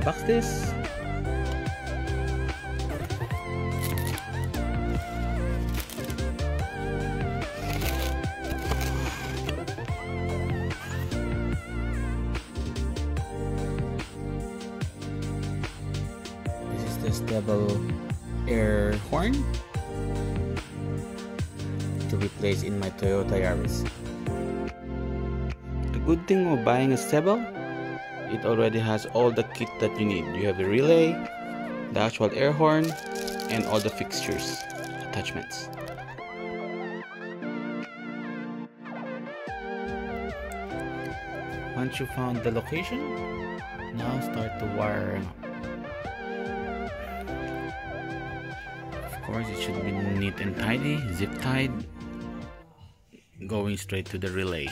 unbox this. This is the Stebel air horn to be placed in my Toyota Yaris. The good thing of buying a Stebel, it already has all the kit that you need. You have the relay, the actual air horn, and all the fixtures, attachments. Once you found the location, now start the wiring up. Of course, it should be neat and tidy, zip tied, going straight to the relay.